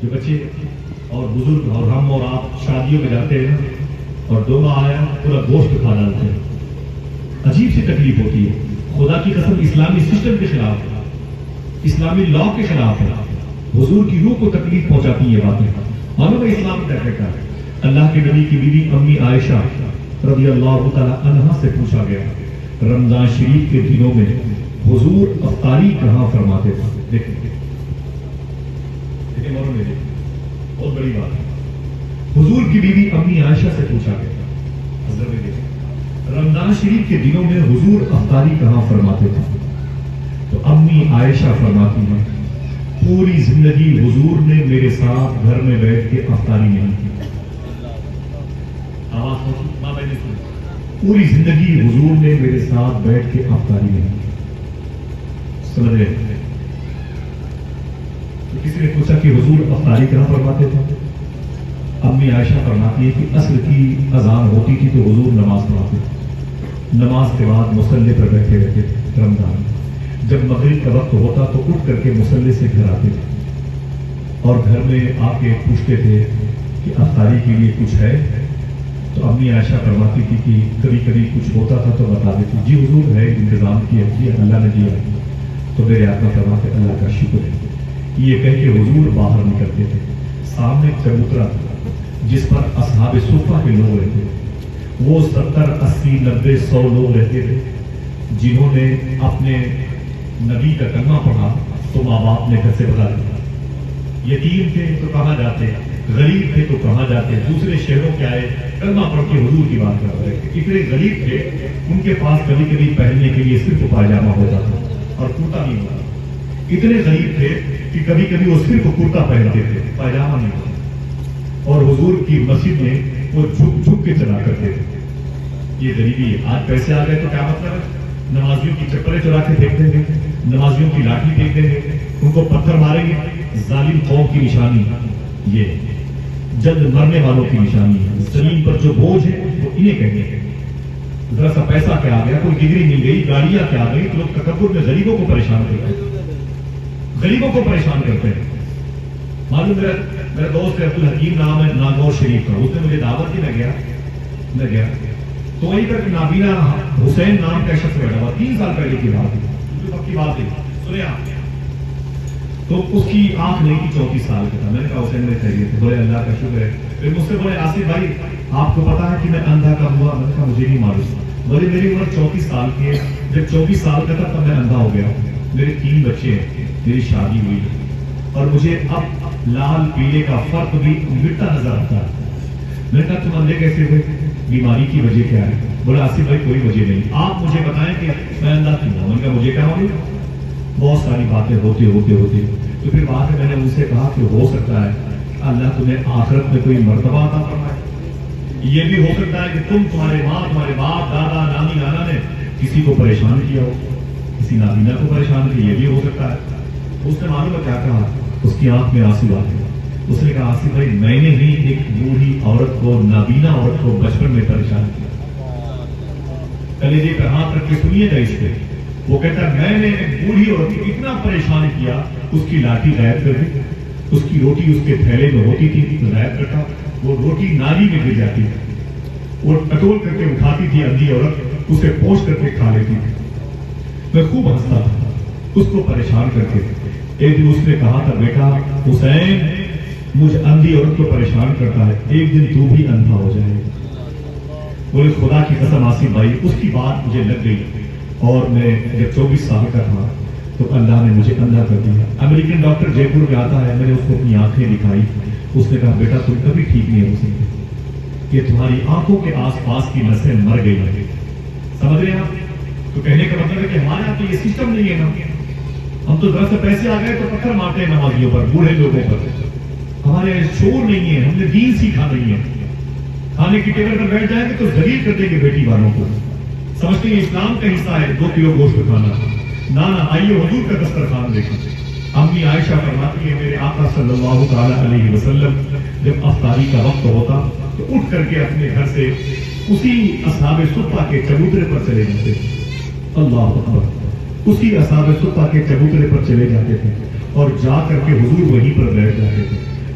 جو بچے اور بزرگ اور ہم اور آپ شادیوں میں جاتے ہیں اور دونوں آیا پورا گوشت کھا ڈالتے ہیں, عجیب سی تکلیف ہوتی ہے. خدا کی قسم اسلامی سسٹم کے خلاف ہے, اسلامی لا کے خلاف ہے, حضور کی روح کو تکلیف پہنچاتی یہ باتیں. معلوم ہے اسلام کیا کہتا ہے؟ اللہ کے نبی کی بیوی امی عائشہ رضی اللہ تعالی عنہا سے پوچھا گیا رمضان شریف کے دنوں میں حضور افطاری کہاں فرماتے تھے. دیکھیں معلوم ہے بہت بڑی بات ہے. حضور کی بیوی امی عائشہ سے پوچھا گیا حضرت میں دیکھیں رمضان شریف کے دنوں میں حضور افطاری کہاں فرماتے تھے. تو امی عائشہ فرماتی ہیں پوری زندگی حضور نے میرے ساتھ گھر میں بیٹھ کے افطاری نہیں کی. پوری زندگی حضور نے میرے ساتھ بیٹھ کے افطاری نہیں کی. سمجھ رہے ہیں؟ تو کسی نے پوچھا کہ حضور افطاری کہاں فرماتے تھے. امی عائشہ فرماتی ہے کہ عصر کی اذان ہوتی تھی تو حضور نماز پڑھاتے تھے, نماز کے بعد مصلی پر بیٹھے رہتے تھے. رمضان جب مغرب کا وقت ہوتا تو اٹھ کر کے مصلی سے گھر آتے تھے اور گھر میں آ کے پوچھتے تھے کہ افطاری کے لیے کچھ ہے. تو امی عائشہ فرماتی تھی کہ کبھی کبھی کچھ ہوتا تھا تو بتا دیتی جی حضور ہے انتظام کیا اللہ نے دیا. تو میرے آقا فرماتے اللہ کا شکر ہے. یہ کہہ کے حضور باہر نکلتے تھے. سامنے چبوترا تھا جس پر اصحاب صفہ کے لوگ رہتے تھے. وہ 70 80 90 100 لوگ رہتے تھے جنہوں نے اپنے نبی کا کلمہ پڑھا تو ماں باپ نے گھر سے بھگا دیا. یتیم تھے تو کہاں جاتے, غریب تھے تو کہاں جاتے, دوسرے شہروں کے آئے کلمہ پڑھ کے حضور کی بات کر رہے تھے. اتنے غریب تھے ان کے پاس کبھی کبھی پہننے کے لیے صرف پاجامہ ہوتا تھا اور کرتا نہیں ہوتا. اتنے غریب تھے کہ کبھی کبھی وہ صرف کرتا پہنتے تھے, پاجامہ نہیں ہوتا. اور حضور کی مسجد میں وہ جھک جھک کے چلا کرتے تھے. یہ غریبی ہے. آج پیسے آ گئے تو کیا مطلب ہے؟ نمازیوں کی چپلیں چرا کے پھینک دیں گے, نمازیوں کی لاٹھی پھینک دیں گے, ان کو پتھر ماریں گے. ظالم قوم کی نشانی یہ جلد مرنے والوں کی نشانی ہے. زمین پر جو بوجھ ہے وہ انہیں کہیں گے. ذرا سا پیسہ کیا آ گیا, کوئی ڈگری مل گئی, گاڑیاں کیا آ گئی, تو لوگ تکبر میں غریبوں کو پریشان کرتے ہیں, غریبوں کو پریشان کرتے ہیں. معلوم میرا دوست عبد الحکیم نام ہے ناگور شریف کا, اس نے مجھے دعوت کی. میں گیا تو وہیں پر نابینا حسین نام کا شخص بیٹھا ہوا. 3 سال پہلے کی بات ہے, وقت کی بات ہے, سنے آپ. تو اس کی آنکھ نہیں تھی, 34 سال کا تھا. میں نے کہا حسین میں خیریت ہے؟ بولے اللہ کا شکر ہے. پھر مجھ سے بولے آصف بھائی آپ کو پتا ہے کہ میں اندھا کب ہوا؟ میں نے کہا مجھے نہیں معلوم. بولے میری عمر 34 سال کی ہے, جب 24 سال کا تھا تب میں اندھا ہو گیا. میرے 3 بچے ہیں, میری شادی ہوئی اور مجھے اب لال پیلے کا فرق بھی مٹتا نظر آتا ہے. میں نے کہا تم اندھے کیسے ہوئے, بیماری کی وجہ کیا ہے؟ بولا آصف بھائی کوئی وجہ نہیں, آپ مجھے بتائیں کہ میں اندھا کیوں ہوں. میں نے کہا مجھے کیا ہوگی, بہت ساری باتیں ہوتے تو پھر بعد میں نے ان سے کہا کہ ہو سکتا ہے اللہ تمہیں آخرت میں کوئی مرتبہ عطا فرمائے. یہ بھی ہو سکتا ہے کہ تمہارے ماں, تمہارے باپ, دادا, نانی, نانا نے کسی کو پریشان کیا ہو, کسی نابینا کو پریشان کیا. یہ بھی ہو سکتا ہے. اس نے معلوم ہے کیا کہا, اس کی آنکھ میں آنسو آ گئے. اس نے کہا آصف بھائی میں نے ہی ایک بوڑھی عورت کو, نابینا عورت کو بچپن میں پریشان کیا. کلیجے پہ ہاتھ رکھ کے سنیے گا اس پہ. وہ کہتا ہے میں نے ایک بوڑھی عورت کو اتنا پریشان کیا, اس کی لاٹھی غائب کر دی, اس کی روٹی اس کے تھیلے میں ہوتی تھی غائب کرتا, وہ روٹی نالی میں گر جاتی تھی, وہ ٹٹول کر کے اٹھاتی تھی اندھی عورت, اسے پوچھ کر کے کھا لیتی تھی. میں خوب ہنستا تھا اس کو پریشان کر کے. ایک دن اس نے کہا تھا بیٹا حسین مجھ اندھی عورت کو پریشان کرتا ہے, ایک دن تو بھی اندھا ہو جائے. بولے خدا کی قسم آصف بھائی اس کی بات مجھے لگ گئی, اور میں جب 24 سال کا تھا تو اللہ نے مجھے اندھا کر دیا. امریکن ڈاکٹر جے پور میں آتا ہے, میں نے اس کو اپنی آنکھیں دکھائی. اس نے کہا بیٹا تم کبھی ٹھیک نہیں ہو سکتے, کہ تمہاری آنکھوں کے آس پاس کی نسیں مر گئی ہیں. سمجھ رہے ہیں آپ؟ تو کہنے کا مطلب ہے کہ ہمارے یہاں تو یہ سسٹم نہیں ہے نا. ہم تو ذرا سے پیسے آ گئے تو پتھر مارتے ہیں نمازیوں پر, بوڑھے لوگوں پر. ہمارے شعور نہیں ہے, ہم نے دین سیکھا نہیں ہے. کھانے کی ٹیبل پر بیٹھ جائیں گے تو ذلیل کر دیں گے بیٹی والوں کو, سمجھتے ہیں اسلام کا حصہ ہے 2 کلو گوشت کھانا. نانا آئیے حضور کا دسترخوان دیکھیں. امی عائشہ فرماتی ہے میرے آقا صلی اللہ تعالی علیہ وسلم جب افطاری کا وقت ہوتا تو اٹھ کر کے اپنے گھر سے اسی اصحاب صفہ کے چبوترے پر چلے جاتے تھے. اللہ اکبر, اسی اصحاب صفہ کے چبوترے پر چلے جاتے تھے اور جا کر کے حضور وہیں پر بیٹھ جاتے تھے.